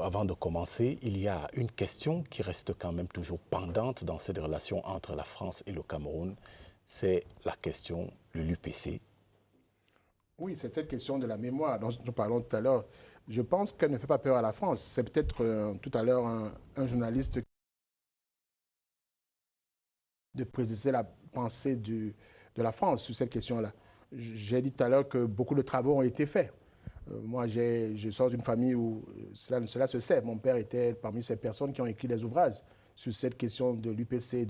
Avant de commencer, il y a une question qui reste quand même toujours pendante dans cette relation entre la France et le Cameroun. C'est la question de l'UPC. Oui, c'est cette question de la mémoire dont nous parlons tout à l'heure. Je pense qu'elle ne fait pas peur à la France. C'est peut-être tout à l'heure un journaliste de préciser la pensée de la France sur cette question-là. J'ai dit tout à l'heure que beaucoup de travaux ont été faits. Moi, je sors d'une famille où cela se sait. Mon père était parmi ces personnes qui ont écrit des ouvrages sur cette question de l'UPC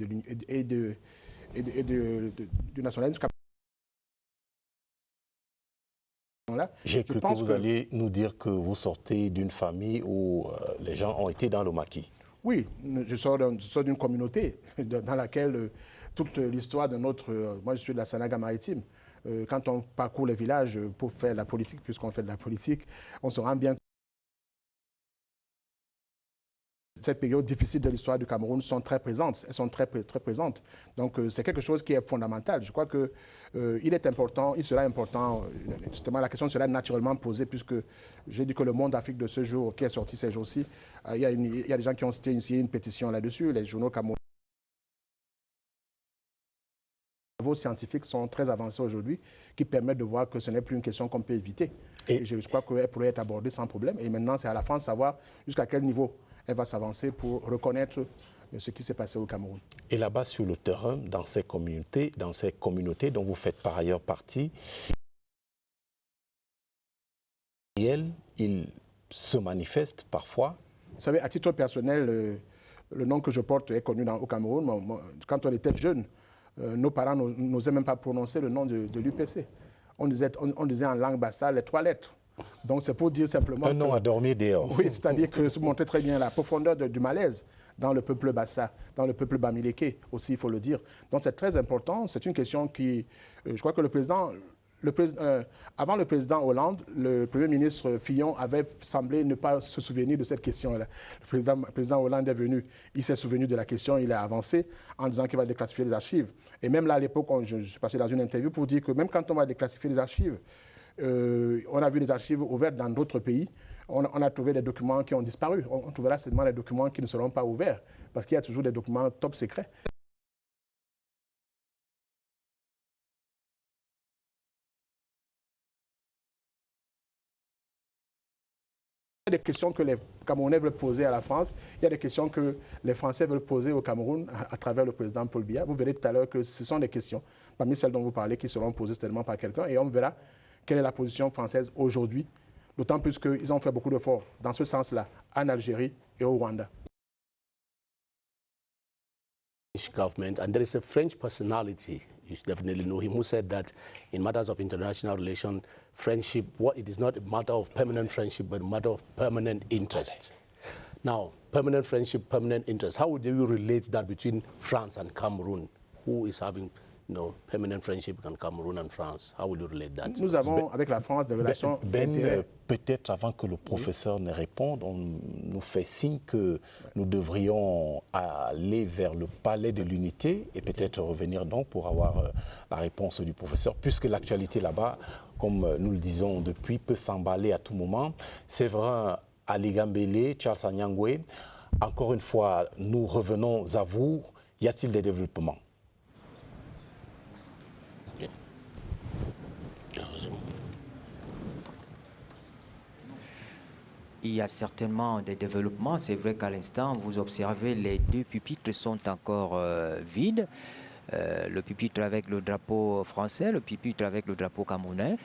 et du nationalisme. J'ai cru que vous alliez nous dire que vous sortez d'une famille où les gens ont été dans le maquis. Oui, je sors d'une communauté dans laquelle toute l'histoire de notre... moi, je suis de la Sanaga maritime. Quand on parcourt les villages pour faire la politique, puisqu'on fait de la politique, on se rend bien compte que cette période difficile de l'histoire du Cameroun sont très présentes. Elles sont très présentes. Donc, c'est quelque chose qui est fondamental. Je crois qu'il est important, il sera important, justement, la question sera naturellement posée, puisque j'ai dit que le Monde Afrique de ce jour, qui est sorti ces jours-ci, il y a des gens qui ont initié une pétition là-dessus, les journaux camerounais. Les travaux scientifiques sont très avancés aujourd'hui, qui permettent de voir que ce n'est plus une question qu'on peut éviter. Et je crois qu'elle pourrait être abordée sans problème. Et maintenant, c'est à la France de savoir jusqu'à quel niveau elle va s'avancer pour reconnaître ce qui s'est passé au Cameroun. Et là-bas, sur le terrain, dans ces communautés dont vous faites par ailleurs partie, il se manifeste parfois. Vous savez, à titre personnel, le nom que je porte est connu au Cameroun. Quand on était jeune, nos parents n'osaient même pas prononcer le nom de l'UPC. On disait en langue bassale les 3 lettres. Donc c'est pour dire simplement... Un nom à dormir dehors. Oui, c'est-à-dire que ça montrait très bien la profondeur du malaise dans le peuple bassa, dans le peuple bamileke aussi, il faut le dire. Donc c'est très important. C'est une question qui... je crois que avant le président Hollande, le Premier ministre Fillon avait semblé ne pas se souvenir de cette question-là. Le président Hollande est venu, il s'est souvenu de la question, il a avancé en disant qu'il va déclassifier les archives. Et même là, à l'époque, je suis passé dans une interview pour dire que même quand on va déclassifier les archives, on a vu des archives ouvertes dans d'autres pays. On a trouvé des documents qui ont disparu. On trouvera seulement des documents qui ne seront pas ouverts parce qu'il y a toujours des documents top secrets. Il y a des questions que les Camerounais veulent poser à la France. Il y a des questions que les Français veulent poser au Cameroun à travers le président Paul Biya. Vous verrez tout à l'heure que ce sont des questions, parmi celles dont vous parlez, qui seront posées certainement par quelqu'un. Et on verra quelle est la position française aujourd'hui, d'autant plus qu'ils ont fait beaucoup d'efforts dans ce sens-là, en Algérie et au Rwanda. Government, and there is a French personality, you definitely know him, who said that in matters of international relations, friendship, it is not a matter of permanent friendship, but a matter of permanent interest. Now, permanent friendship, permanent interest, how would you relate that between France and Cameroon? Who is having permanent friendship in Cameroon and France? How would you relate that? Nous avons avec la France des relations d'intérêt. Peut-être avant que le professeur ne réponde, on nous fait signe que nous devrions aller vers le palais de l'unité et peut-être revenir donc pour avoir la réponse du professeur, puisque l'actualité là-bas, comme nous le disons depuis, peut s'emballer à tout moment. C'est vrai, Ali Gambele, Charles Anyangwe, encore une fois, nous revenons à vous. Y a-t-il des développements? Il y a certainement des développements. C'est vrai qu'à l'instant, vous observez, les 2 pupitres sont encore vides. Le pupitre avec le drapeau français, le pupitre avec le drapeau camerounais.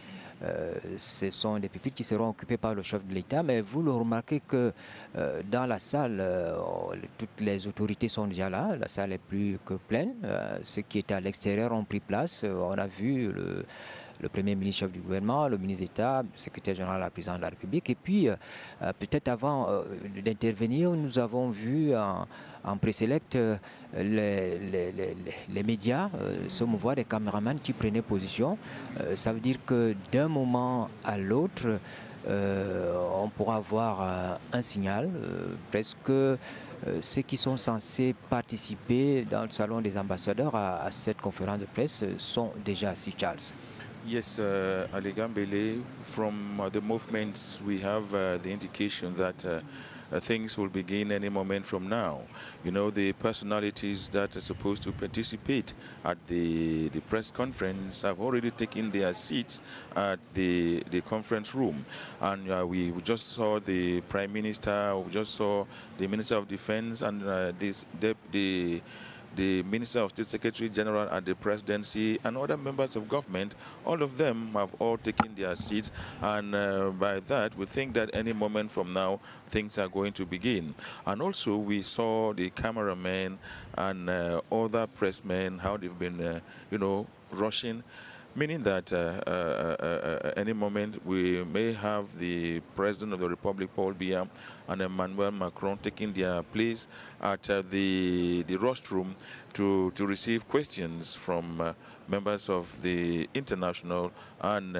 Ce sont des pupitres qui seront occupés par le chef de l'État. Mais vous le remarquez que dans la salle, toutes les autorités sont déjà là. La salle est plus que pleine. Ceux qui étaient à l'extérieur ont pris place. On a vu le Premier ministre chef du gouvernement, le ministre d'État, le secrétaire général, la présidente de la République. Et puis, peut-être avant d'intervenir, nous avons vu en préselect les médias se mouvoir, des caméramans qui prenaient position. Ça veut dire que d'un moment à l'autre, on pourra avoir un signal, presque ceux qui sont censés participer dans le salon des ambassadeurs à cette conférence de presse sont déjà assis, Charles. Yes, Ali Gambele, from the movements we have the indication that things will begin any moment from now. You know, the personalities that are supposed to participate at the press conference have already taken their seats at the conference room. And we just saw the Prime Minister, we just saw the Minister of Defense, and the Minister of State Secretary General at the Presidency, and other members of government. All of them have all taken their seats, and by that we think that any moment from now things are going to begin. And also we saw the cameramen and other pressmen, how they've been rushing, meaning that any moment we may have the President of the Republic, Paul Biya, and Emmanuel Macron taking their place at the rostrum to receive questions from members of the international and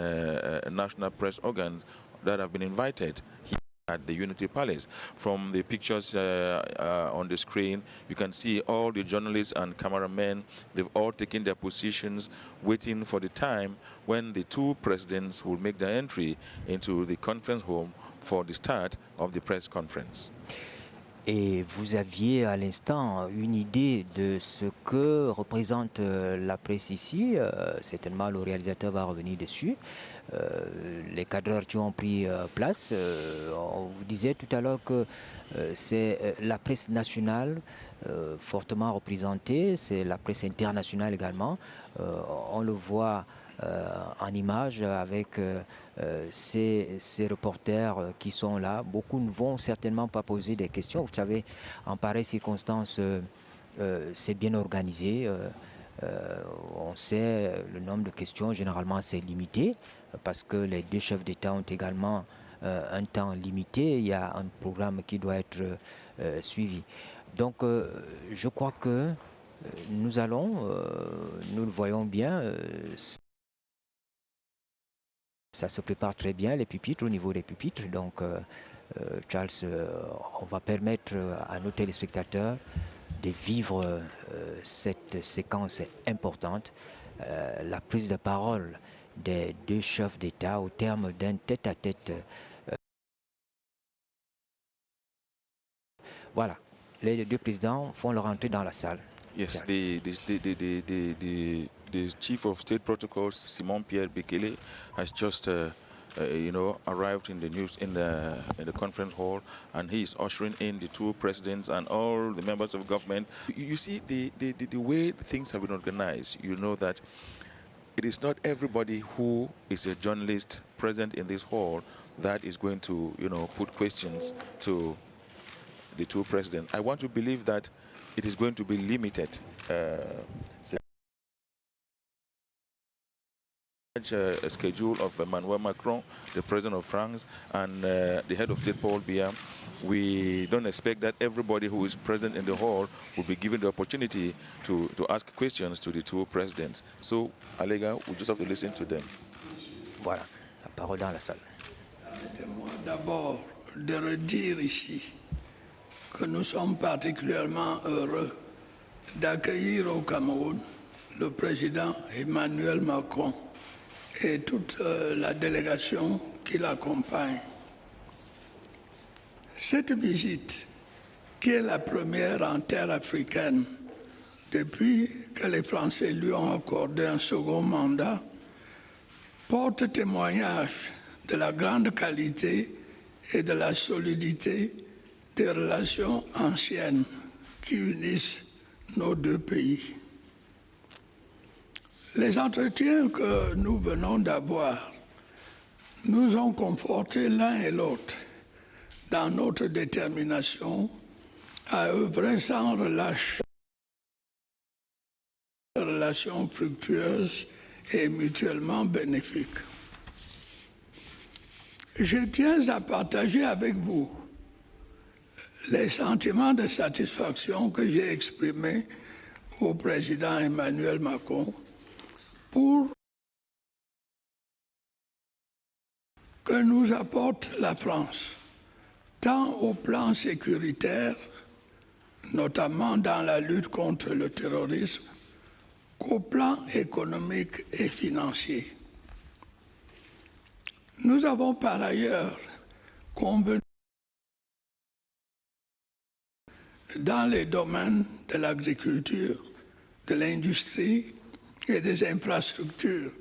national press organs that have been invited here at the Unity Palace. From the pictures on the screen, you can see all the journalists and cameramen. They've all taken their positions, waiting for the time when the two presidents will make their entry into the conference room for the start of the press conference. Et vous aviez à l'instant une idée de ce que représente la presse ici. Certainement, le réalisateur va revenir dessus. Les cadreurs qui ont pris place, on vous disait tout à l'heure que c'est la presse nationale fortement représentée, c'est la presse internationale également. On le voit en image avec ces reporters qui sont là. Beaucoup ne vont certainement pas poser des questions. Vous savez, en pareille circonstance, c'est bien organisé. On sait le nombre de questions, généralement c'est limité, parce que les deux chefs d'État ont également un temps limité. Il y a un programme qui doit être suivi. Donc je crois que nous le voyons bien, ça se prépare très bien, les pupitres, au niveau des pupitres. Donc Charles, on va permettre à nos téléspectateurs de vivre cette séquence importante, la prise de parole des deux chefs d'État au terme d'un tête-à-tête. Voilà, les deux présidents font leur entrée dans la salle. Yes, the Chief of State Protocols, Simon Pierre Bekele, has just arrived in the conference hall, and he is ushering in the two presidents and all the members of government. You see the way things have been organized. You know that it is not everybody who is a journalist present in this hall that is going to put questions to the two presidents. I want to believe that it is going to be limited. A schedule of Emmanuel Macron, the President of France, and the Head of State, Paul Biya. We don't expect that everybody who is present in the hall will be given the opportunity to ask questions to the two presidents. So, Alega, we just have to listen to them. Voilà, la parole dans la salle. Permettez-moi d'abord de redire ici que nous sommes particulièrement heureux d'accueillir au Cameroun le président Emmanuel Macron et toute la délégation qui l'accompagne. Cette visite, qui est la première en terre africaine depuis que les Français lui ont accordé un second mandat, porte témoignage de la grande qualité et de la solidité des relations anciennes qui unissent nos deux pays. Les entretiens que nous venons d'avoir nous ont confortés l'un et l'autre dans notre détermination à œuvrer sans relâche des relations fructueuses et mutuellement bénéfiques. Je tiens à partager avec vous les sentiments de satisfaction que j'ai exprimés au président Emmanuel Macron pour que nous apporte la France, tant au plan sécuritaire, notamment dans la lutte contre le terrorisme, qu'au plan économique et financier. Nous avons par ailleurs convenu dans les domaines de l'agriculture, de l'industrie et des infrastructures,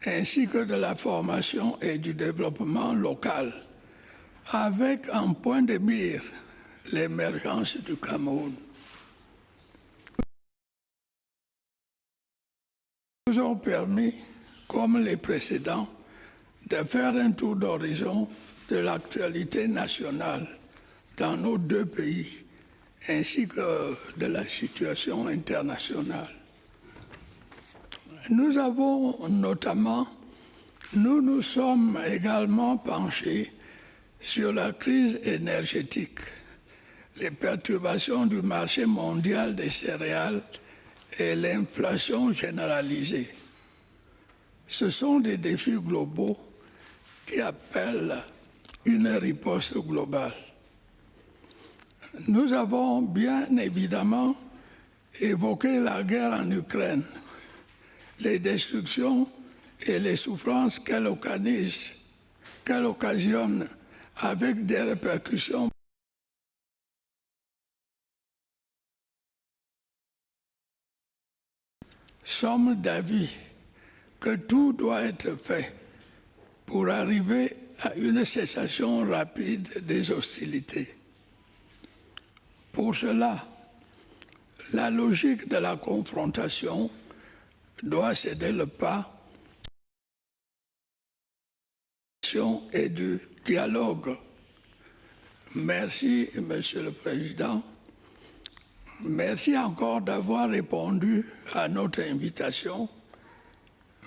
ainsi que de la formation et du développement local, avec en point de mire l'émergence du Cameroun. Nous ont permis, comme les précédents, de faire un tour d'horizon de l'actualité nationale dans nos deux pays, ainsi que de la situation internationale. Nous nous sommes également penchés sur la crise énergétique, les perturbations du marché mondial des céréales et l'inflation généralisée. Ce sont des défis globaux qui appellent une riposte globale. Nous avons bien évidemment évoqué la guerre en Ukraine, les destructions et les souffrances qu'elle occasionne avec des répercussions. Sommes d'avis que tout doit être fait pour arriver à une cessation rapide des hostilités. Pour cela, la logique de la confrontation doit céder le pas et du dialogue. Merci, Monsieur le Président. Merci encore d'avoir répondu à notre invitation.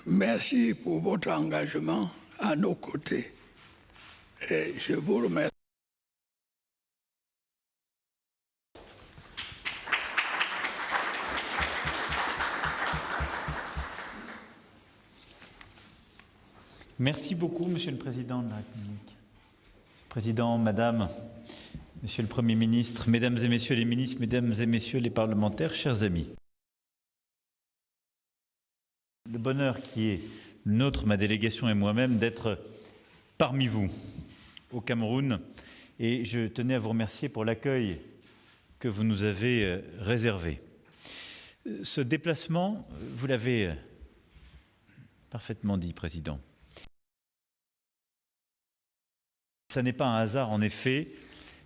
Merci pour votre engagement à nos côtés. Et je vous remercie. Merci beaucoup, Monsieur le Président de la République. Président, Madame, Monsieur le Premier ministre, Mesdames et Messieurs les ministres, Mesdames et Messieurs les parlementaires, chers amis. Le bonheur qui est nôtre, ma délégation et moi-même, d'être parmi vous au Cameroun. Et je tenais à vous remercier pour l'accueil que vous nous avez réservé. Ce déplacement, vous l'avez parfaitement dit, Président. Ça n'est pas un hasard, en effet,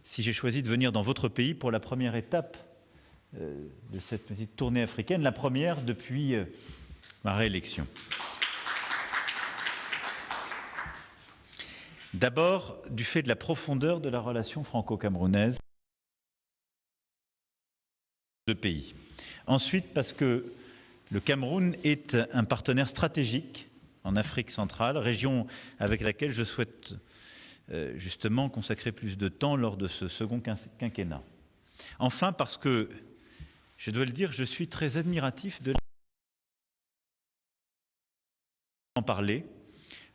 si j'ai choisi de venir dans votre pays pour la première étape de cette petite tournée africaine, la première depuis ma réélection. D'abord, du fait de la profondeur de la relation franco-camerounaise de pays. Ensuite, parce que le Cameroun est un partenaire stratégique en Afrique centrale, région avec laquelle je souhaite justement consacrer plus de temps lors de ce second quinquennat. Enfin, parce que, je dois le dire, je suis très admiratif de en parler,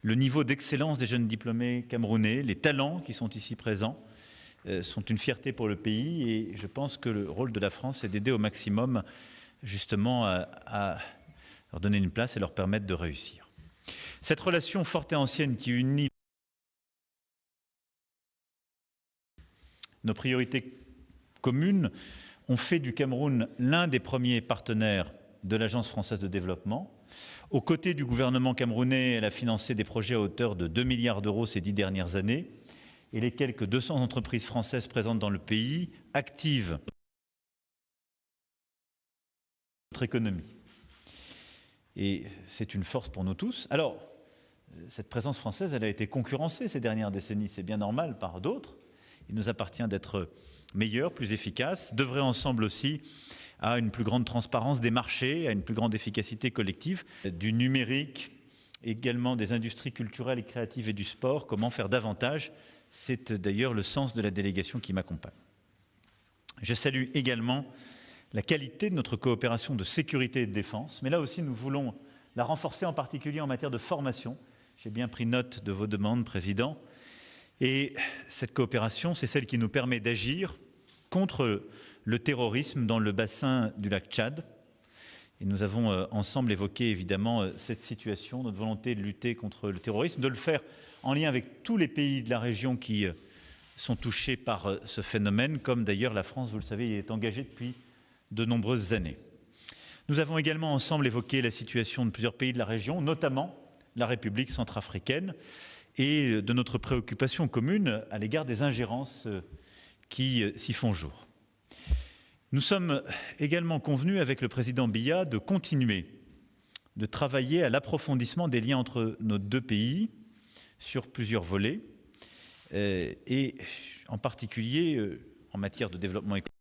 le niveau d'excellence des jeunes diplômés camerounais, les talents qui sont ici présents sont une fierté pour le pays et je pense que le rôle de la France est d'aider au maximum justement à leur donner une place et leur permettre de réussir. Cette relation forte et ancienne qui unit nos priorités communes ont fait du Cameroun l'un des premiers partenaires de l'Agence française de développement. Aux côtés du gouvernement camerounais, elle a financé des projets à hauteur de 2 milliards d'euros ces 10 dernières années et les quelques 200 entreprises françaises présentes dans le pays activent notre économie. Et c'est une force pour nous tous. Alors, cette présence française, elle a été concurrencée ces dernières décennies, c'est bien normal, par d'autres. Il nous appartient d'être meilleurs, plus efficaces, d'œuvrer ensemble aussi à une plus grande transparence des marchés, à une plus grande efficacité collective, du numérique, également des industries culturelles et créatives et du sport, comment faire davantage. C'est d'ailleurs le sens de la délégation qui m'accompagne. Je salue également la qualité de notre coopération de sécurité et de défense, mais là aussi nous voulons la renforcer en particulier en matière de formation. J'ai bien pris note de vos demandes, Président. Et cette coopération, c'est celle qui nous permet d'agir contre le terrorisme dans le bassin du lac Tchad. Et nous avons ensemble évoqué évidemment cette situation, notre volonté de lutter contre le terrorisme, de le faire en lien avec tous les pays de la région qui sont touchés par ce phénomène, comme d'ailleurs la France, vous le savez, y est engagée depuis de nombreuses années. Nous avons également ensemble évoqué la situation de plusieurs pays de la région, notamment la République centrafricaine, et de notre préoccupation commune à l'égard des ingérences qui s'y font jour. Nous sommes également convenus avec le président Biya de continuer de travailler à l'approfondissement des liens entre nos deux pays sur plusieurs volets, et en particulier en matière de développement économique,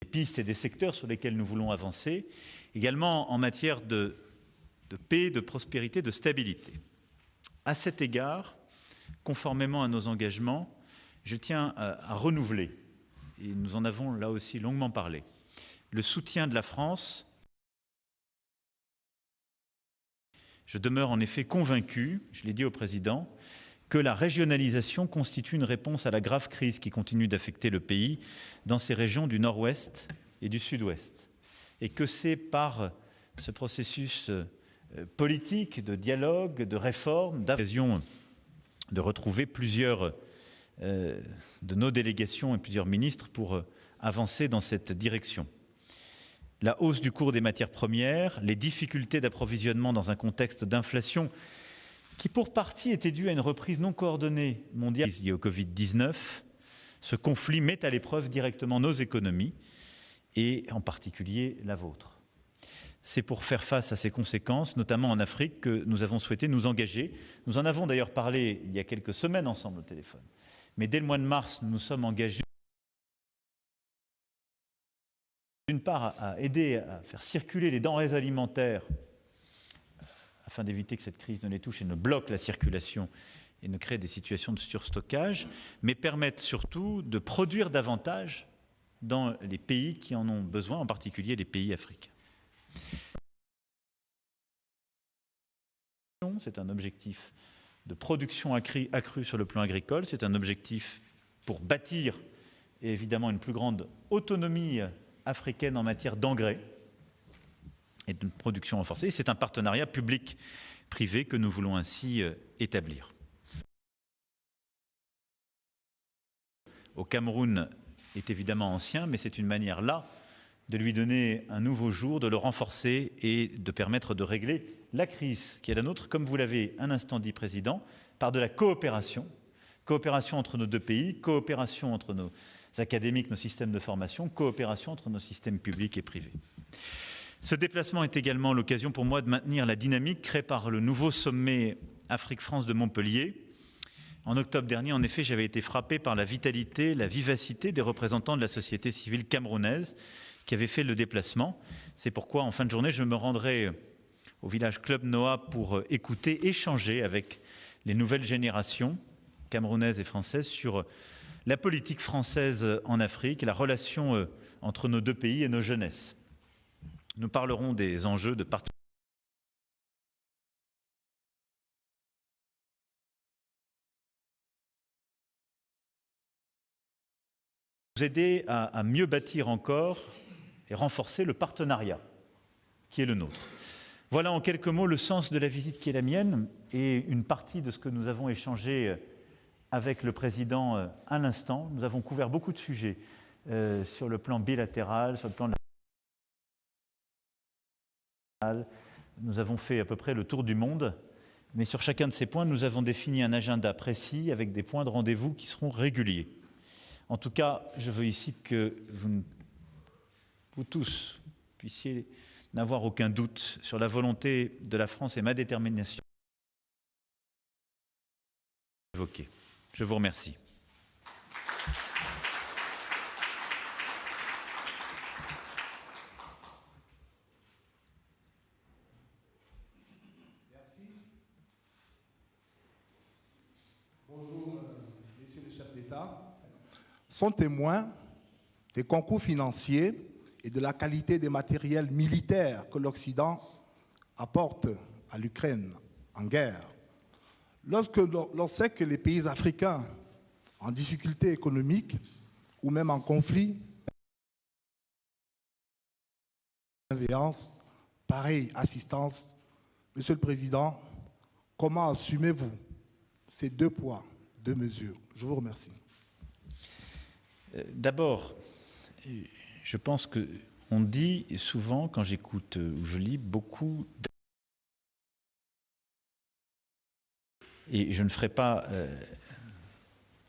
des pistes et des secteurs sur lesquels nous voulons avancer, également en matière de paix, de prospérité, de stabilité. À cet égard, conformément à nos engagements, je tiens à renouveler, et nous en avons là aussi longuement parlé, le soutien de la France. Je demeure en effet convaincu, je l'ai dit au président, que la régionalisation constitue une réponse à la grave crise qui continue d'affecter le pays dans ces régions du nord-ouest et du sud-ouest. Et que c'est par ce processus politique, de dialogue, de réforme, d'occasion de retrouver plusieurs de nos délégations et plusieurs ministres pour avancer dans cette direction. La hausse du cours des matières premières, les difficultés d'approvisionnement dans un contexte d'inflation qui pour partie était due à une reprise non coordonnée mondiale liée au Covid-19, ce conflit met à l'épreuve directement nos économies et en particulier la vôtre. C'est pour faire face à ces conséquences, notamment en Afrique, que nous avons souhaité nous engager. Nous en avons d'ailleurs parlé il y a quelques semaines ensemble au téléphone. Mais dès le mois de mars, nous nous sommes engagés d'une part à aider à faire circuler les denrées alimentaires afin d'éviter que cette crise ne les touche et ne bloque la circulation et ne crée des situations de surstockage, mais permettre surtout de produire davantage dans les pays qui en ont besoin, en particulier les pays africains. C'est un objectif de production accrue sur le plan agricole, c'est un objectif pour bâtir et évidemment une plus grande autonomie africaine en matière d'engrais et de production renforcée. C'est un partenariat public-privé que nous voulons ainsi établir. Au Cameroun est évidemment ancien, mais c'est une manière là de lui donner un nouveau jour, de le renforcer et de permettre de régler la crise qui est la nôtre, comme vous l'avez un instant dit, Président, par de la coopération. Coopération entre nos deux pays, coopération entre nos académiques, nos systèmes de formation, coopération entre nos systèmes publics et privés. Ce déplacement est également l'occasion pour moi de maintenir la dynamique créée par le nouveau sommet Afrique-France de Montpellier. En octobre dernier, en effet, j'avais été frappé par la vitalité, la vivacité des représentants de la société civile camerounaise qui avaient fait le déplacement. C'est pourquoi, en fin de journée, je me rendrai au village Club Noah pour écouter, échanger avec les nouvelles générations camerounaises et françaises sur la politique française en Afrique, la relation entre nos deux pays et nos jeunesses. Nous parlerons des enjeux de partenariat. Nous aider à mieux bâtir encore et renforcer le partenariat qui est le nôtre. Voilà en quelques mots le sens de la visite qui est la mienne et une partie de ce que nous avons échangé avec le président à l'instant. Nous avons couvert beaucoup de sujets sur le plan bilatéral, sur le plan de la... Nous avons fait à peu près le tour du monde, mais sur chacun de ces points, nous avons défini un agenda précis avec des points de rendez-vous qui seront réguliers. En tout cas, je veux ici que vous tous puissiez n'avoir aucun doute sur la volonté de la France et ma détermination évoquée. Je vous remercie. Merci. Bonjour, messieurs les chefs d'État. Sont témoins des concours financiers et de la qualité des matériels militaires que l'Occident apporte à l'Ukraine en guerre. Lorsque l'on sait que les pays africains en difficulté économique ou même en conflit, pareille assistance, Monsieur le Président, comment assumez-vous ces deux poids, deux mesures. Je vous remercie. D'abord, je pense qu'on dit souvent, quand j'écoute ou je lis, beaucoup... Et je ne ferai pas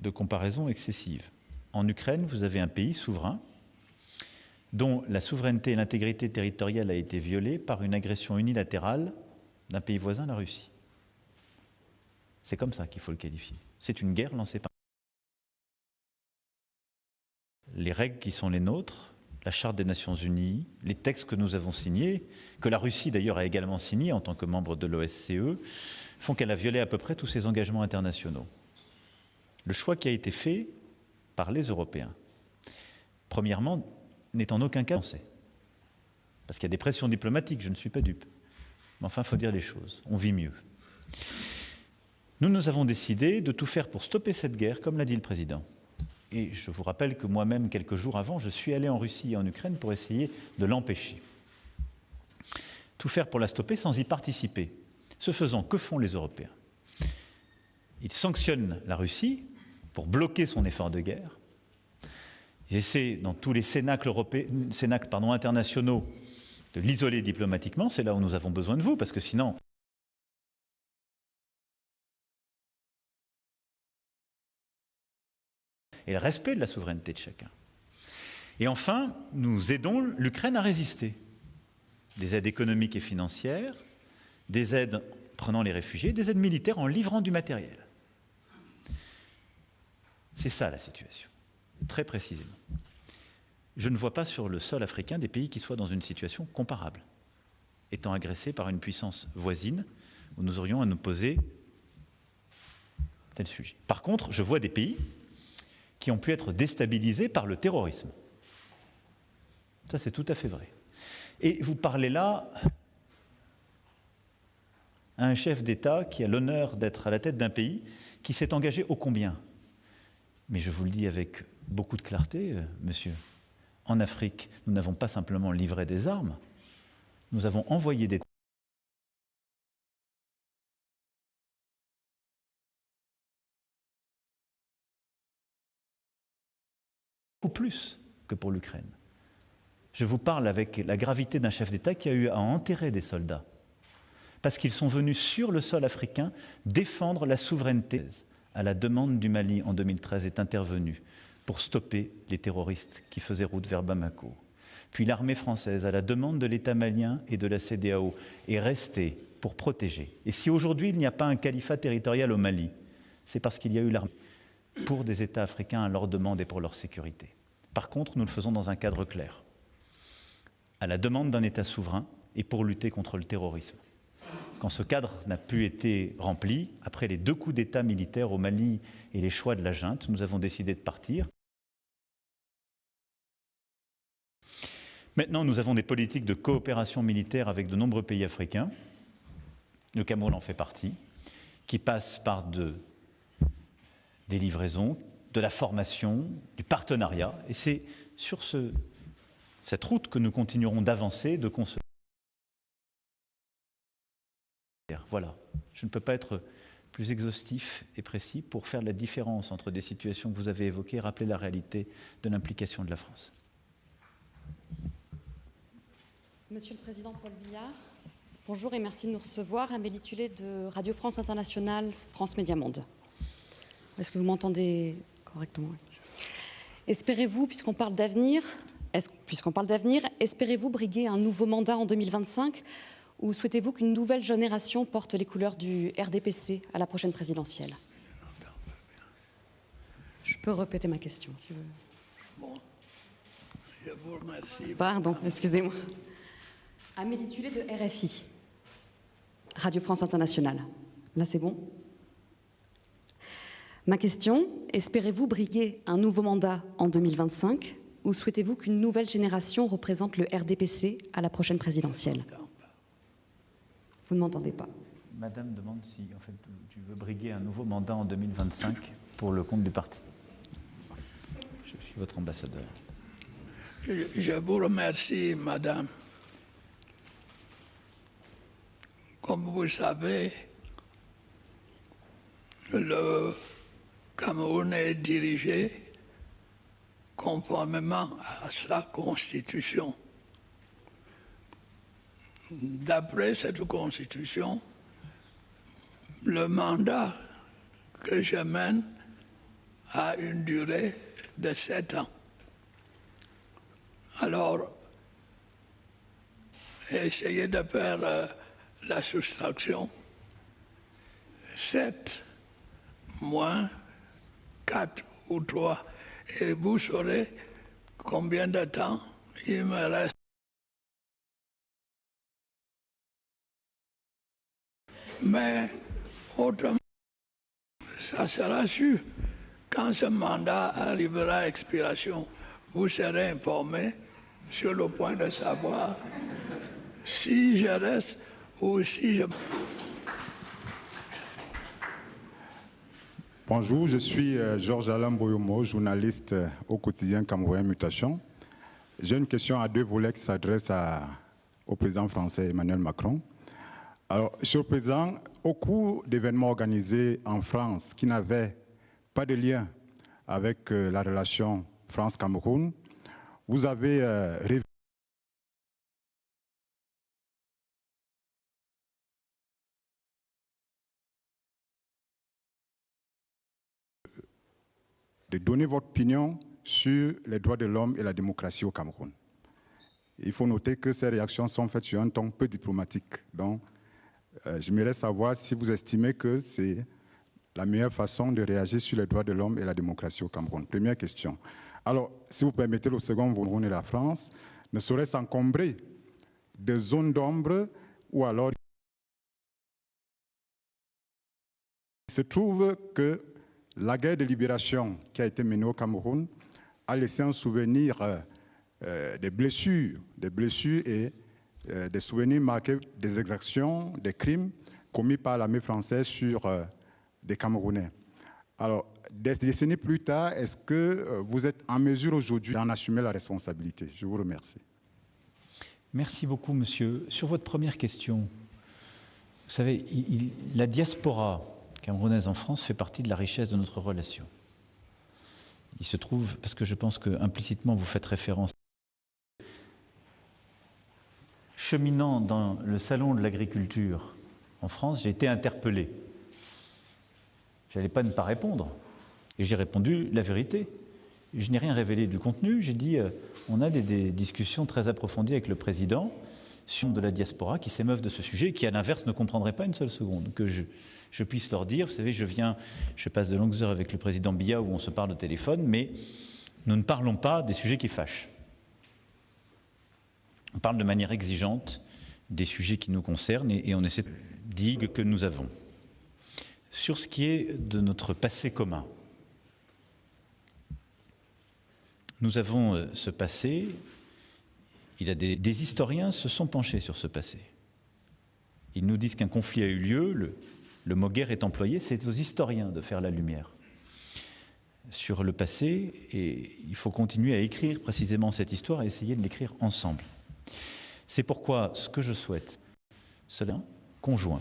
de comparaison excessive. En Ukraine, vous avez un pays souverain dont la souveraineté et l'intégrité territoriale a été violée par une agression unilatérale d'un pays voisin, la Russie. C'est comme ça qu'il faut le qualifier. C'est une guerre lancée par... Les règles qui sont les nôtres, la Charte des Nations Unies, les textes que nous avons signés, que la Russie d'ailleurs a également signés en tant que membre de l'OSCE, font qu'elle a violé à peu près tous ses engagements internationaux. Le choix qui a été fait par les Européens, premièrement, n'est en aucun cas français. Parce qu'il y a des pressions diplomatiques, je ne suis pas dupe. Mais enfin, il faut dire les choses, on vit mieux. Nous avons décidé de tout faire pour stopper cette guerre, comme l'a dit le président. Et je vous rappelle que moi-même, quelques jours avant, je suis allé en Russie et en Ukraine pour essayer de l'empêcher. Tout faire pour la stopper sans y participer. Ce faisant, que font les Européens? Ils sanctionnent la Russie pour bloquer son effort de guerre. Ils essaient, dans tous les cénacles internationaux, de l'isoler diplomatiquement. C'est là où nous avons besoin de vous, parce que sinon... Et le respect de la souveraineté de chacun. Et enfin, nous aidons l'Ukraine à résister. Des aides économiques et financières, des aides prenant les réfugiés, des aides militaires en livrant du matériel. C'est ça la situation, très précisément. Je ne vois pas sur le sol africain des pays qui soient dans une situation comparable, étant agressés par une puissance voisine où nous aurions à nous poser tel sujet. Par contre, je vois des pays qui ont pu être déstabilisés par le terrorisme. Ça, c'est tout à fait vrai. Et vous parlez là à un chef d'État qui a l'honneur d'être à la tête d'un pays qui s'est engagé ô combien. Mais je vous le dis avec beaucoup de clarté, monsieur, en Afrique, nous n'avons pas simplement livré des armes, nous avons envoyé des... beaucoup plus que pour l'Ukraine. Je vous parle avec la gravité d'un chef d'État qui a eu à enterrer des soldats, parce qu'ils sont venus sur le sol africain défendre la souveraineté. À la demande du Mali en 2013 est intervenu pour stopper les terroristes qui faisaient route vers Bamako. Puis l'armée française, à la demande de l'État malien et de la CEDEAO, est restée pour protéger. Et si aujourd'hui il n'y a pas un califat territorial au Mali, c'est parce qu'il y a eu l'armée pour des États africains à leur demande et pour leur sécurité. Par contre, nous le faisons dans un cadre clair, à la demande d'un État souverain et pour lutter contre le terrorisme. Quand ce cadre n'a plus été rempli, après les 2 coups d'État militaires au Mali et les choix de la junte, nous avons décidé de partir. Maintenant, nous avons des politiques de coopération militaire avec de nombreux pays africains. Le Cameroun en fait partie, qui passent par des livraisons, de la formation, du partenariat. Et c'est sur cette route que nous continuerons d'avancer, de construire. Voilà, je ne peux pas être plus exhaustif et précis pour faire la différence entre des situations que vous avez évoquées et rappeler la réalité de l'implication de la France. Monsieur le Président Paul Biya, bonjour et merci de nous recevoir. Amélie Tullet de Radio France Internationale, France Média Monde. Est-ce que vous m'entendez correctement? Espérez-vous, puisqu'on parle d'avenir, espérez-vous briguer un nouveau mandat en 2025 ou souhaitez-vous qu'une nouvelle génération porte les couleurs du RDPC à la prochaine présidentielle? Je peux répéter ma question, si vous voulez. Bon, je vous remercie. Pardon, excusez-moi. Amélie Tullet de RFI, Radio France Internationale. Là, c'est bon? Ma question, espérez-vous briguer un nouveau mandat en 2025 ou souhaitez-vous qu'une nouvelle génération représente le RDPC à la prochaine présidentielle? Vous ne m'entendez pas. Madame demande si en fait, tu veux briguer un nouveau mandat en 2025 pour le compte du parti. Je suis votre ambassadeur. Je vous remercie, madame. Comme vous savez, le Cameroun est dirigé conformément à sa constitution. D'après cette constitution, le mandat que je mène a une durée de 7 ans. Alors, essayez de faire la soustraction. 7 moins 4 ou 3, et vous saurez combien de temps il me reste. Mais autrement, ça sera sûr. Quand ce mandat arrivera à expiration, vous serez informé sur le point de savoir si je reste ou si je... Bonjour, je suis Georges Alain Boyomo, journaliste au quotidien camerounais Mutation. J'ai une question à 2 volets qui s'adresse au président français Emmanuel Macron. Alors, Monsieur le Président, au cours d'événements organisés en France qui n'avaient pas de lien avec la relation France-Cameroun, vous avez révélé de donner votre opinion sur les droits de l'homme et la démocratie au Cameroun. Il faut noter que ces réactions sont faites sur un ton peu diplomatique. Donc, j'aimerais savoir si vous estimez que c'est la meilleure façon de réagir sur les droits de l'homme et la démocratie au Cameroun. Première question. Alors, si vous permettez, le second, Cameroun et la France ne sauraient s'encombrer de zones d'ombre ou alors... Il se trouve que la guerre de libération qui a été menée au Cameroun a laissé un souvenir des blessures et des souvenirs marqués des exactions, des crimes commis par l'armée française sur des Camerounais. Alors, des décennies plus tard, est-ce que vous êtes en mesure aujourd'hui d'en assumer la responsabilité? Je vous remercie. Merci beaucoup, monsieur. Sur votre première question, vous savez, la diaspora camerounaise en France fait partie de la richesse de notre relation. Il se trouve, parce que je pense que implicitement vous faites référence, cheminant dans le salon de l'agriculture en France, j'ai été interpellé. Je n'allais pas ne pas répondre. Et j'ai répondu la vérité. Je n'ai rien révélé du contenu. J'ai dit, on a des discussions très approfondies avec le président sur de la diaspora qui s'émeuvent de ce sujet et qui, à l'inverse, ne comprendraient pas une seule seconde. Que je puisse leur dire, vous savez, je passe de longues heures avec le président Biya où on se parle au téléphone, mais nous ne parlons pas des sujets qui fâchent. On parle de manière exigeante des sujets qui nous concernent et on essaie de digue que nous avons. Sur ce qui est de notre passé commun, nous avons ce passé, des historiens se sont penchés sur ce passé. Ils nous disent qu'un conflit a eu lieu, le mot guerre est employé, c'est aux historiens de faire la lumière sur le passé et il faut continuer à écrire précisément cette histoire et essayer de l'écrire ensemble. C'est pourquoi ce que je souhaite, cela conjoint,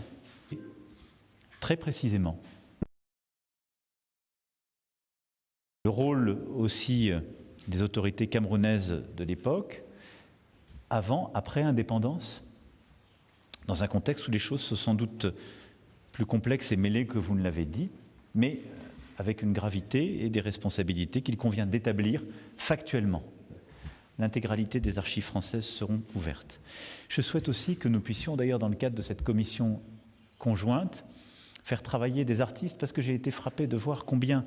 très précisément. Le rôle aussi des autorités camerounaises de l'époque, avant, après indépendance, dans un contexte où les choses sont sans doute plus complexes et mêlées que vous ne l'avez dit, mais avec une gravité et des responsabilités qu'il convient d'établir factuellement. L'intégralité des archives françaises seront ouvertes. Je souhaite aussi que nous puissions, d'ailleurs dans le cadre de cette commission conjointe, faire travailler des artistes, parce que j'ai été frappé de voir combien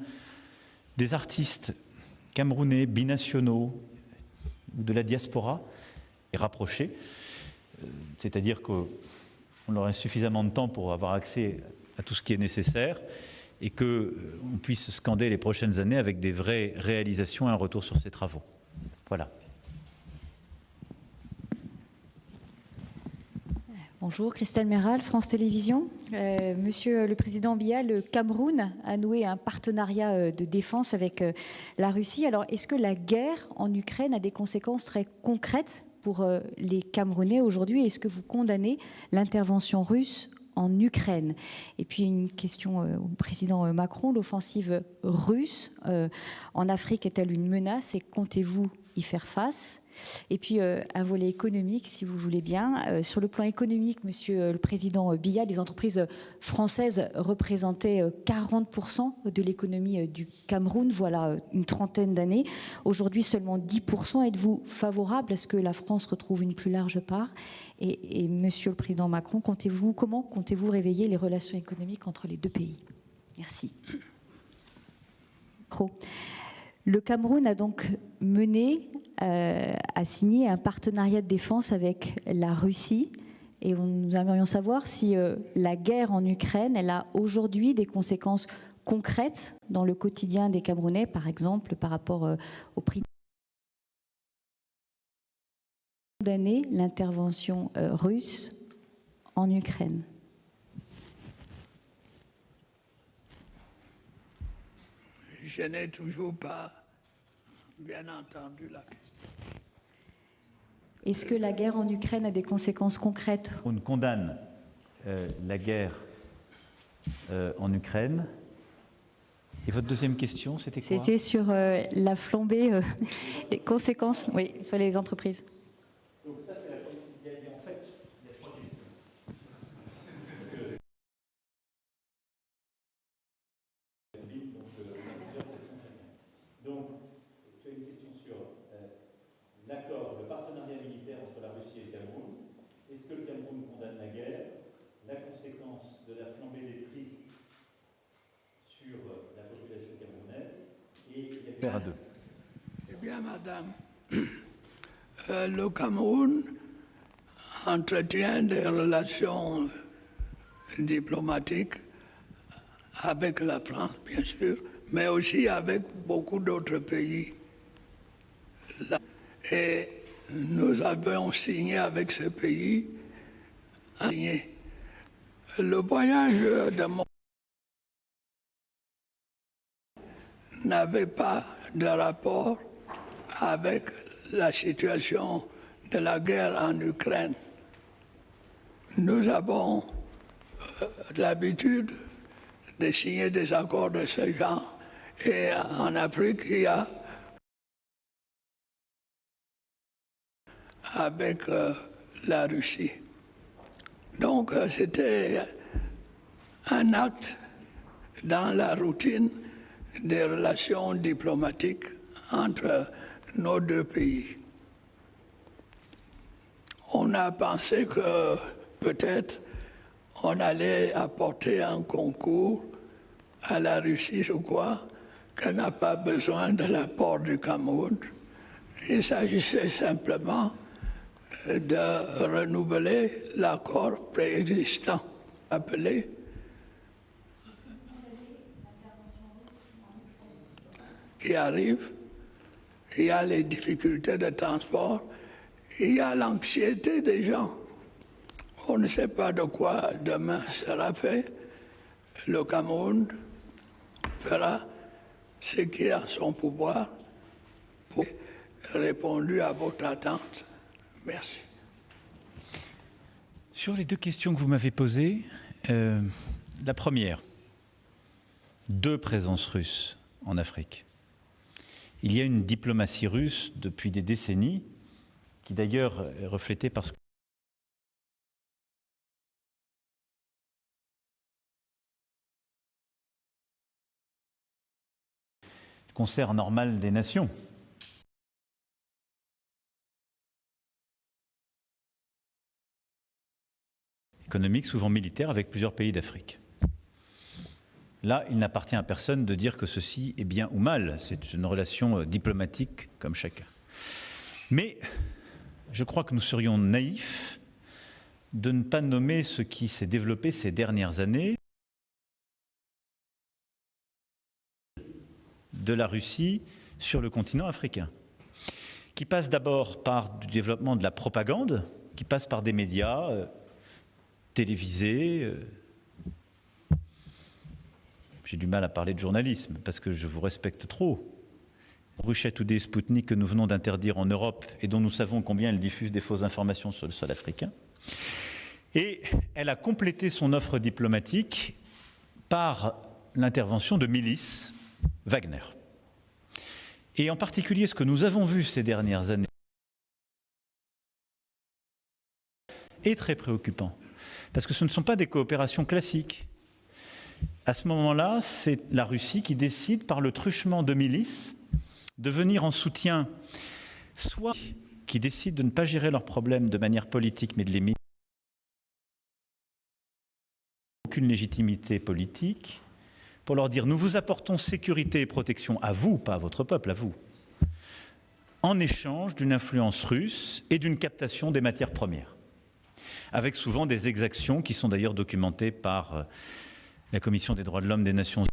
des artistes camerounais, binationaux, ou de la diaspora, est rapprochés, c'est-à-dire qu'on aurait suffisamment de temps pour avoir accès à tout ce qui est nécessaire et qu'on puisse scander les prochaines années avec des vraies réalisations et un retour sur ces travaux. Voilà. Bonjour, Christelle Méral, France Télévisions. Monsieur le Président Biya, le Cameroun a noué un partenariat de défense avec la Russie. Alors, est-ce que la guerre en Ukraine a des conséquences très concrètes pour les Camerounais aujourd'hui? Est-ce que vous condamnez l'intervention russe en Ukraine. Et puis une question au président Macron, l'offensive russe en Afrique est-elle une menace et comptez-vous y faire face? Et puis un volet économique, si vous voulez bien. Sur le plan économique, Monsieur le Président Biya, les entreprises françaises représentaient 40% de l'économie du Cameroun, voilà une trentaine d'années. Aujourd'hui, seulement 10%. Êtes-vous favorable à ce que la France retrouve une plus large part? Et Monsieur le Président Macron, comment comptez-vous réveiller les relations économiques entre les deux pays? Merci. Le Cameroun a donc a signé un partenariat de défense avec la Russie. Et nous aimerions savoir si la guerre en Ukraine, elle a aujourd'hui des conséquences concrètes dans le quotidien des Camerounais, par exemple par rapport au prix condamner l'intervention russe en Ukraine. Je n'ai toujours pas bien entendu la question. Est-ce que la guerre en Ukraine a des conséquences concrètes? On condamne la guerre en Ukraine. Et votre deuxième question, c'était quoi? C'était sur la flambée, les conséquences, oui, sur les entreprises. Donc ça, c'est en fait, il y a trois questions. Donc, tu as une question sur l'accord, le partenariat militaire entre la Russie et le Cameroun. Est-ce que le Cameroun condamne la guerre? La conséquence de la flambée des prix sur la population camerounaise? Et il y a deux. Eh bien, madame, le Cameroun entretient des relations diplomatiques avec la France, bien sûr, mais aussi avec beaucoup d'autres pays. Et nous avons signé avec ce pays le voyage de mon n'avait pas de rapport avec la situation de la guerre en Ukraine. Nous avons l'habitude de signer des accords de ce genre. Et en Afrique, il y a avec la Russie. Donc, c'était un acte dans la routine des relations diplomatiques entre nos deux pays. On a pensé que peut-être on allait apporter un concours à la Russie, je crois, qu'elle n'a pas besoin de l'apport du Cameroun. Il s'agissait simplement de renouveler l'accord préexistant, appelé qui arrive. Il y a les difficultés de transport, il y a l'anxiété des gens. On ne sait pas de quoi demain sera fait. Le Cameroun fera ce qui est en son pouvoir pour répondre à votre attente. Merci. Sur les deux questions que vous m'avez posées, la première, 2 présences russes en Afrique. Il y a une diplomatie russe depuis des décennies, qui d'ailleurs est reflétée par ce concert normal des nations. Économique, souvent militaire, avec plusieurs pays d'Afrique. Là, il n'appartient à personne de dire que ceci est bien ou mal. C'est une relation diplomatique comme chacun. Mais je crois que nous serions naïfs de ne pas nommer ce qui s'est développé ces dernières années de la Russie sur le continent africain, qui passe d'abord par du développement de la propagande, qui passe par des médias télévisés. J'ai du mal à parler de journalisme parce que je vous respecte trop. Russia Today, Sputnik, que nous venons d'interdire en Europe et dont nous savons combien elle diffuse des fausses informations sur le sol africain. Et elle a complété son offre diplomatique par l'intervention de milices Wagner. Et en particulier, ce que nous avons vu ces dernières années est très préoccupant, parce que ce ne sont pas des coopérations classiques. À ce moment-là, c'est la Russie qui décide, par le truchement de milices, de venir en soutien, soit qui décident de ne pas gérer leurs problèmes de manière politique, mais de les mettre aucune légitimité politique, pour leur dire « nous vous apportons sécurité et protection à vous, pas à votre peuple, à vous », en échange d'une influence russe et d'une captation des matières premières, avec souvent des exactions qui sont d'ailleurs documentées par la Commission des droits de l'homme des Nations Unies.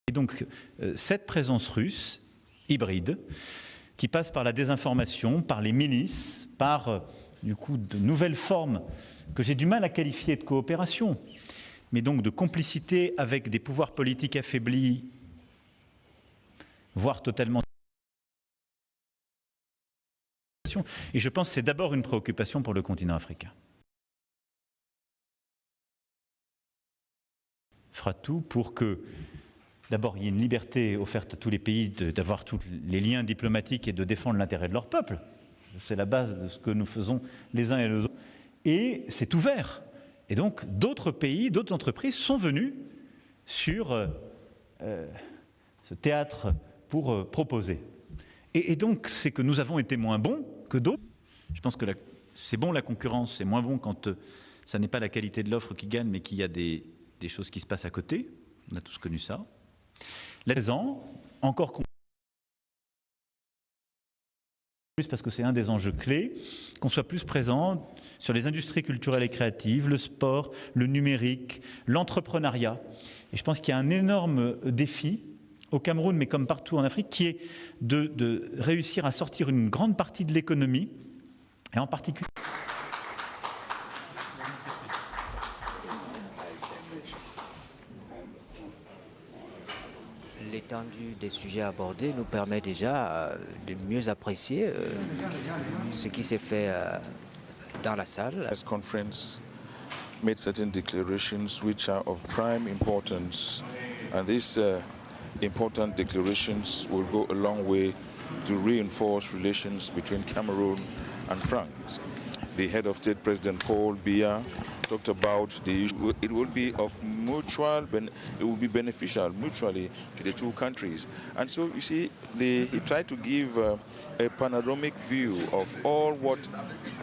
Et donc, cette présence russe, hybride, qui passe par la désinformation, par les milices, par, du coup, de nouvelles formes que j'ai du mal à qualifier de coopération, mais donc de complicité avec des pouvoirs politiques affaiblis, voire totalement. Et je pense que c'est d'abord une préoccupation pour le continent africain. Fera tout pour que, d'abord, il y ait une liberté offerte à tous les pays d'avoir tous les liens diplomatiques et de défendre l'intérêt de leur peuple. C'est la base de ce que nous faisons les uns et les autres. Et c'est ouvert. Et donc, d'autres pays, d'autres entreprises sont venues sur ce théâtre pour proposer. Et donc, c'est que nous avons été moins bons que d'autres. Je pense que c'est bon la concurrence, c'est moins bon quand ça n'est pas la qualité de l'offre qui gagne, mais qu'il y a des choses qui se passent à côté. On a tous connu ça. La présent, encore plus parce que c'est un des enjeux clés, qu'on soit plus présent sur les industries culturelles et créatives, le sport, le numérique, l'entrepreneuriat. Et je pense qu'il y a un énorme défi au Cameroun, mais comme partout en Afrique, qui est de réussir à sortir une grande partie de l'économie, et en particulier l'étendue des sujets abordés nous permet déjà de mieux apprécier ce qui s'est fait dans la salle. This conference made certain declarations which are of prime importance, and these important declarations will go a long way to reinforce relations between Cameroon and France. The head of state, President Paul Biya, talked about the issue. It will be of mutual, it will be beneficial mutually to the two countries. And so you see, he tried to give a panoramic view of all what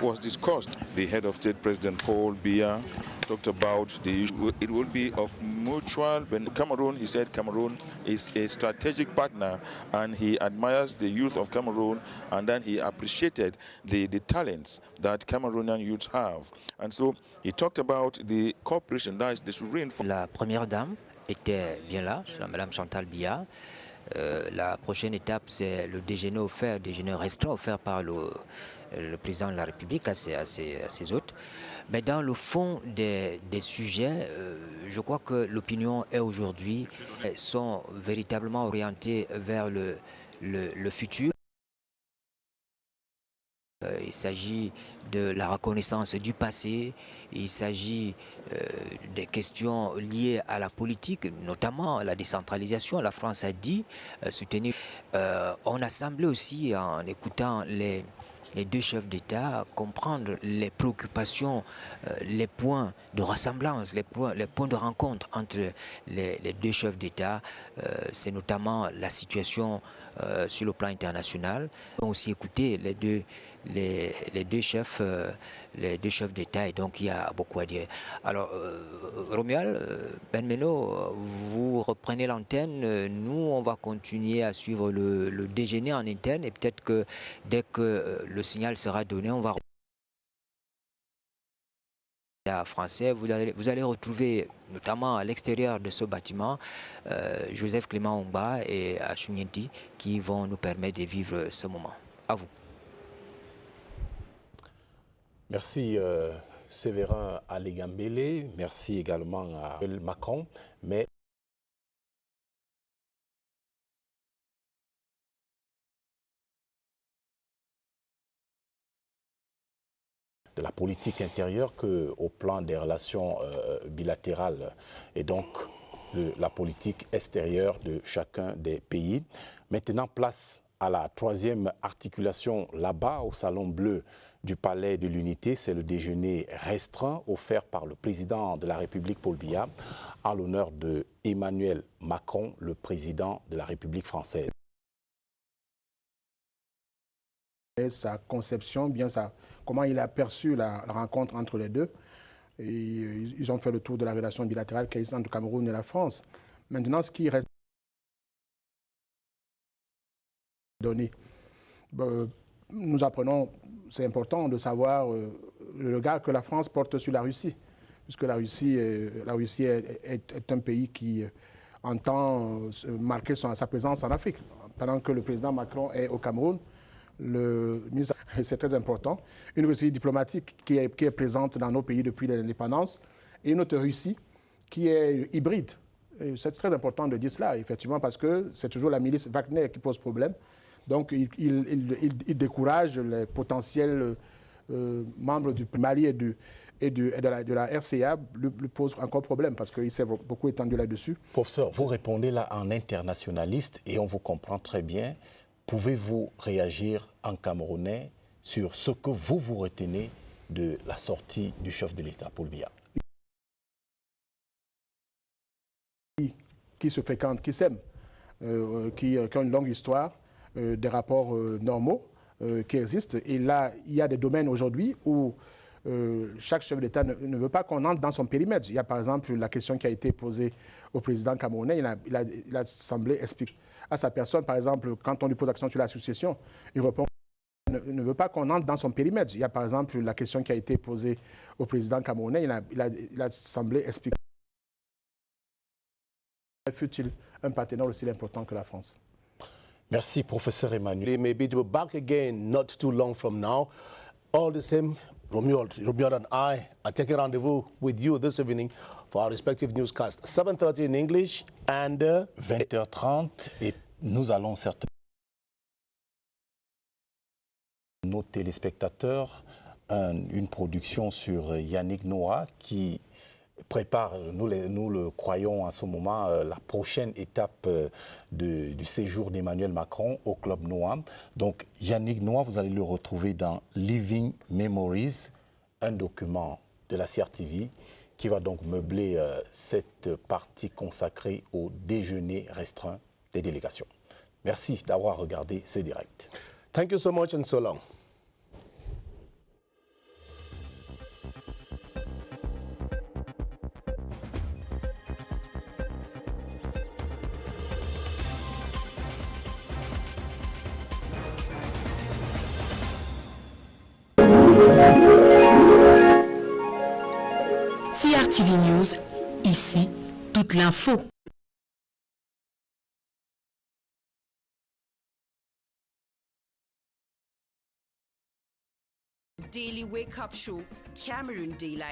was discussed. The head of state, President Paul Biya, talked about the issue. It will be of mutual benefit. Cameroon, he said Cameroon is a strategic partner, and he admires the youth of Cameroon, and then he appreciated the talents that Cameroonian youths have. And so he talked about the cooperation, that is, they should reinforce. La première dame était bien là, Madame Chantal Biya. La prochaine étape, c'est le déjeuner offert, déjeuner restaurant offert par le président de la République à ses hôtes. Mais dans le fond des sujets, je crois que l'opinion est aujourd'hui sont véritablement orientées vers le futur. Il s'agit de la reconnaissance du passé, il s'agit des questions liées à la politique, notamment la décentralisation. La France a dit soutenir. On a semblé aussi, en écoutant les deux chefs d'État, comprendre les préoccupations, les points de ressemblance, les points de rencontre entre les deux chefs d'État. C'est notamment la situation sur le plan international. On a aussi écouté les deux chefs d'État, et donc il y a beaucoup à dire. Alors, Romuald, Benmeno, vous reprenez l'antenne. Nous, on va continuer à suivre le déjeuner en interne, et peut-être que dès que le signal sera donné, on va français. Vous allez retrouver, notamment à l'extérieur de ce bâtiment, Joseph Clément Omba et Achunienti, qui vont nous permettre de vivre ce moment. À vous. Merci Séverin Alegambele, merci également à Macron. Mais de la politique intérieure qu'au plan des relations bilatérales et donc de la politique extérieure de chacun des pays. Maintenant, place à la troisième articulation là-bas au Salon Bleu du Palais de l'Unité. C'est le déjeuner restreint offert par le président de la République, Paul Biya, à l'honneur de Emmanuel Macron, le président de la République française. Et sa conception, bien comment il a perçu la rencontre entre les deux. Et ils ont fait le tour de la relation bilatérale qui existe entre le Cameroun et la France. Maintenant, ce qui reste donné, nous apprenons, c'est important de savoir le regard que la France porte sur la Russie, puisque la Russie est un pays qui entend marquer sa présence en Afrique. Pendant que le président Macron est au Cameroun, c'est très important, une Russie diplomatique qui est présente dans nos pays depuis l'indépendance et une autre Russie qui est hybride. C'est très important de dire cela, effectivement, parce que c'est toujours la milice Wagner qui pose problème. Donc, il décourage les potentiels membres du Mali et de la RCA, lui pose encore problème parce qu'il s'est beaucoup étendu là-dessus. Professeur, vous répondez là en internationaliste et on vous comprend très bien. Pouvez-vous réagir en camerounais sur ce que vous retenez de la sortie du chef de l'État, Paul Biya? Qui se fréquentent, qui s'aiment, qui ont une longue histoire, des rapports normaux qui existent. Et là, il y a des domaines aujourd'hui où chaque chef d'État ne veut pas qu'on entre dans son périmètre. Il y a par exemple la question qui a été posée au président camerounais. Il a semblé expliquer à sa personne, par exemple, quand on lui pose la question sur la succession, il répond ne veut pas qu'on entre dans son périmètre. Il y a par exemple la question qui a été posée au président camerounais. Il a semblé expliquer. Fut-il un partenaire aussi important que la France? Merci, professeur Emmanuel. Maybe to be back again not too long from now. All the same, Romuald and I are taking rendezvous with you this evening for our respective newscasts. 7:30 in English and 20h30 et nous allons certainement nos téléspectateurs une production sur Yannick Noah qui prépare, nous le croyons à ce moment, la prochaine étape du séjour d'Emmanuel Macron au Club Noah. Donc Yannick Noah, vous allez le retrouver dans Living Memories, un document de la CRTV qui va donc meubler cette partie consacrée au déjeuner restreint des délégations. Merci d'avoir regardé ce direct. Thank you so much and so long. CRTV News, ici, toute l'info. Daily Wake Up Show, Cameroon Daylight.